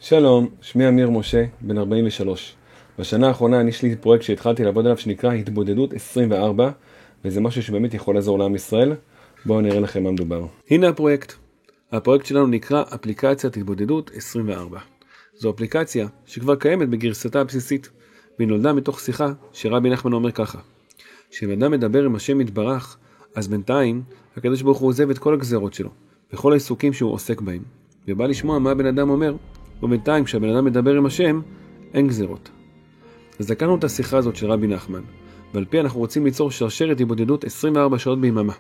שלום, שמי אמיר משה, בן 43. בשנה האחרונה יש לי פרויקט שהתחלתי לעבוד עליו שנקרא התבודדות 24, וזה משהו שבאמת יכול לעזור לעם ישראל. בואו נראה לכם מה מדובר. הנה הפרויקט. הפרויקט שלנו נקרא אפליקציית התבודדות 24. זו אפליקציה שכבר קיימת בגרסתה הבסיסית, והיא נולדה מתוך שיחה שרבי נחמן אומר ככה: כשאדם מדבר עם השם יתברך, אז בינתיים הקדוש ברוך הוא עוזב את כל הגזרות שלו, וכל העיסוקים שהוא עוסק בהם, ובא לשמוע מה הבן אדם אומר, ובינתיים כשהבן אדם מדבר עם השם, אין גזרות. אז לקחנו את השיחה הזאת של רבי נחמן, ועל פי אנחנו רוצים ליצור שרשרת התבודדות 24 שעות ביממה,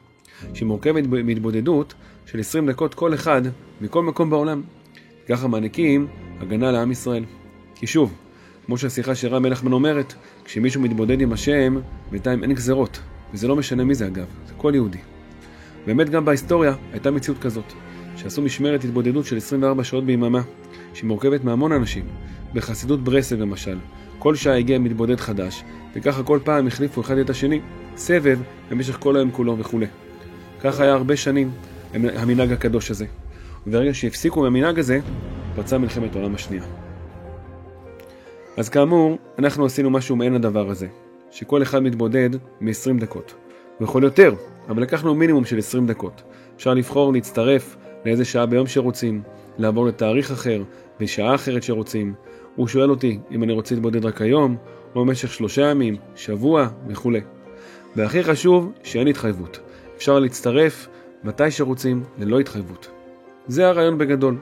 שמורכבת מהתבודדות של 20 דקות כל אחד מכל מקום בעולם. ככה מעניקים הגנה לעם ישראל. כי שוב, כמו שהשיחה של רבי נחמן אומרת, כשמישהו מתבודד עם השם, בינתיים אין גזרות, וזה לא משנה מי זה אגב, זה כל יהודי. באמת גם בהיסטוריה הייתה מציאות כזאת, שעשו משמרת התבודדות של 24 שעות ביממה, שמורכבת מהמון אנשים. בחסידות ברסלב למשל, כל שעה הגיע מתבודד חדש, וככה כל פעם החליפו אחד את השני, סבב במשך כל היום כולו וכו'. ככה היה הרבה שנים המנהג הקדוש הזה. וברגע שהפסיקו מהמנהג הזה, פרצה מלחמת העולם השנייה. אז כאמור, אנחנו עשינו משהו מעין הדבר הזה, שכל אחד מתבודד מ-20 דקות. הוא יכול יותר, אבל לקחנו מינימום של 20 דקות. אפשר לבחור להצטרף לאיזה שעה ביום שרוצים, לעבור לתאריך אחר, בשעה אחרת שרוצים. הוא שואל אותי אם אני רוצה להתבודד רק היום, או במשך 3 ימים, שבוע וכו'. והכי חשוב, שאין התחייבות. אפשר להצטרף מתי שרוצים, ללא התחייבות. זה הרעיון בגדול.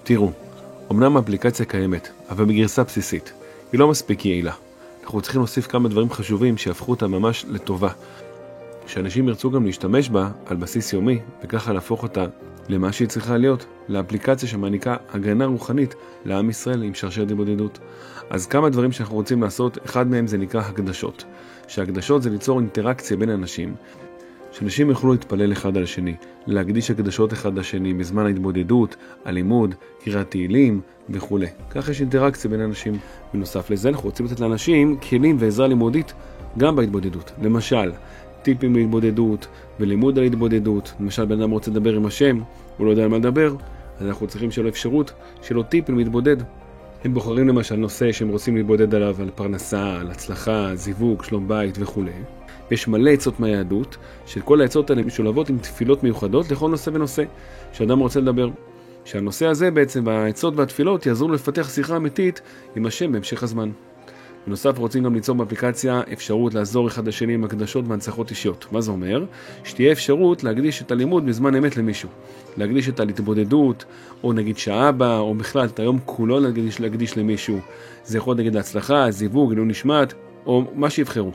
תראו, אמנם האפליקציה קיימת, אבל בגרסה בסיסית. היא לא מספיק יעילה. אנחנו צריכים להוסיף כמה דברים חשובים שיהפכו אותה ממש לטובה. שאנשים ירצו גם להשתמש בה על בסיס יומי, וככה להפוך אותה למה שהיא צריכה להיות, לאפליקציה שמעניקה הגנה רוחנית לעם ישראל עם שרשרת התבודדות. אז כמה דברים שאנחנו רוצים לעשות, אחד מהם זה נקרא הקדשות. שהקדשות זה ליצור אינטראקציה בין אנשים, שאנשים יוכלו להתפלל אחד על השני, להקדיש הקדשות אחד לשני בזמן ההתבודדות, הלימוד, קריאת תהילים וכו'. כך יש אינטראקציה בין אנשים. בנוסף לזה אנחנו רוצים לתת לאנשים כלים ועזרה לימודית גם בהתבודדות. למשל, טיפים להתבודדות ולימוד על התבודדות. למשל, בן אדם רוצה לדבר עם השם, הוא לא יודע על מה לדבר, אז אנחנו צריכים שלו אפשרות שלו טיפים להתבודד. הם בוחרים למשל נושא שהם רוצים להתבודד עליו, על פרנסה, על הצלחה, זיווג, שלום בית וכו'. יש מלא עצות מהיהדות, שכל העצות האלה משולבות עם תפילות מיוחדות לכל נושא ונושא שאדם רוצה לדבר. שהנושא הזה בעצם, והעצות והתפילות, יעזרו לפתח שיחה אמיתית עם השם בהמשך הזמן. בנוסף, רוצים גם ליצור באפליקציה אפשרות לעזור אחד לשני עם הקדשות והנצחות אישיות. מה זה אומר? שתהיה אפשרות להקדיש את הלימוד בזמן אמת למישהו. להקדיש את ההתבודדות, או נגיד שעה בה, או בכלל את היום כולו להקדיש למישהו. זה יכול להגיד להצלחה, זיווג, עילוי נשמת, או מה שיבחרו.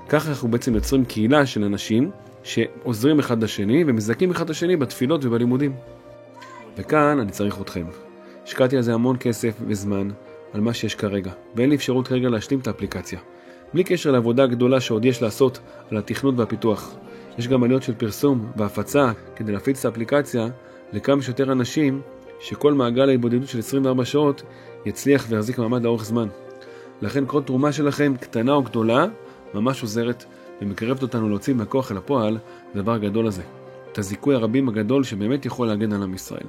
ככה אנחנו בעצם יוצרים קהילה של אנשים שעוזרים אחד לשני ומזכים אחד לשני בתפילות ובלימודים. וכאן אני צריך אתכם. השקעתי על זה המון כסף וזמן על מה שיש כרגע, ואין לי אפשרות כרגע להשלים את האפליקציה. בלי קשר לעבודה הגדולה שעוד יש לעשות על התכנות והפיתוח. יש גם עלויות של פרסום והפצה כדי להפיץ את האפליקציה לכמה שיותר אנשים, שכל מעגל ההתבודדות של 24 שעות יצליח ויחזיק מעמד לאורך זמן. לכן כל תרומה שלכם, קטנה או גדולה, ממש עוזרת ומקרבת אותנו להוציא מהכוח אל הפועל דבר גדול הזה. את הזיכוי הרבים הגדול שבאמת יכול להגן על עם ישראל.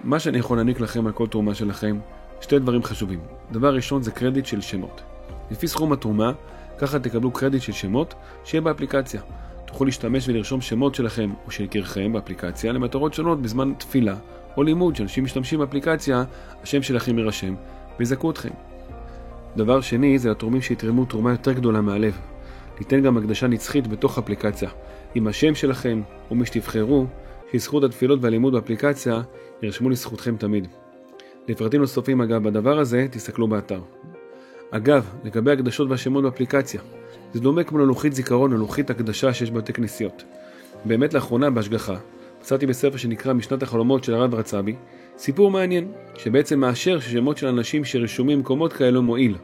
מה שאני יכול להעניק לכם על כל תרומה שלכם, 2 דברים חשובים. דבר ראשון זה קרדיט של שמות. לפי סכום התרומה, ככה תקבלו קרדיט של שמות שיהיה באפליקציה. תוכלו להשתמש ולרשום שמות שלכם או של יקירכם באפליקציה למטרות שונות בזמן תפילה או לימוד. שאנשים משתמשים באפליקציה, השם שלכם יירשם ויזכו אתכם. דבר שני זה לתורמים שיתרמו תרומה יותר גדולה מהלב. ניתן גם הקדשה נצחית בתוך אפליקציה. עם השם שלכם או מי שתבחרו, שזכות התפילות והלימוד באפליקציה ירשמו לזכותכם תמיד. לפרטים נוספים אגב בדבר הזה, תסתכלו באתר. אגב, לגבי הקדשות והשמות באפליקציה, זה דומה כמו ללוחית זיכרון או לוחית הקדשה שיש בבתי כנסיות. באמת לאחרונה בהשגחה, מצאתי בספר שנקרא משנת החלומות של הרב רצבי, סיפור מעניין, שבעצם מאשר ששמות של אנשים שרשומים במקומות כאלו מועיל.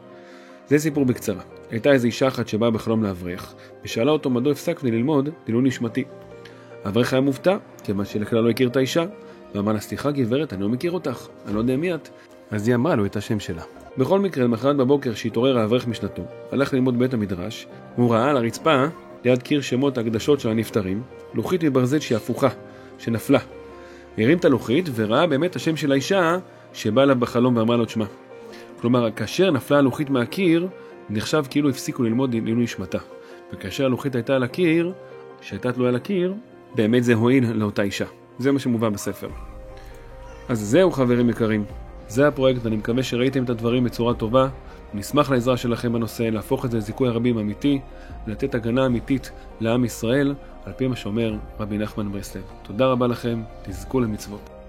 זה סיפור בקצרה. הייתה איזו אישה אחת שבאה בחלום לאברך, ושאלה אותו מדוע הפסקתי ללמוד לעילוי נשמתי. האברך היה מופתע, כיוון שלכלל לא הכיר את האישה, ואמר לה, סליחה גברת, אני לא מכיר אותך, אני לא יודע מי את. אז היא אמרה לו את השם שלה. בכל מקרה, למחרת בבוקר שהתעורר האברך משנתו, הלך ללמוד בית המדרש, הוא ראה על הרצפה, ליד קיר שמות הקדשות של הנפטרים, לוחית מברזל שהיא הפוכה, שנפלה. הרים את הלוחית וראה באמת השם של האישה שבא לה בחלום ואמרה לו תשמע. כלומר, כאשר נפלה הלוחית מהקיר, נחשב כאילו הפסיקו ללמוד לעילוי נשמתה. וכאשר הלוחית הייתה על הקיר, שהייתה תלויה על הקיר, באמת זה הועיל לאותה אישה. זה מה שמובא בספר. אז זהו חברים יקרים. זה הפרויקט, ואני מקווה שראיתם את הדברים בצורה טובה. נשמח לעזרה שלכם בנושא, להפוך את זה לזיכוי הרבים אמיתי, לתת הגנה אמיתית לעם ישראל, על פי מה שאומר רבי נחמן מברסלב. תודה רבה לכם, תזכו למצוות.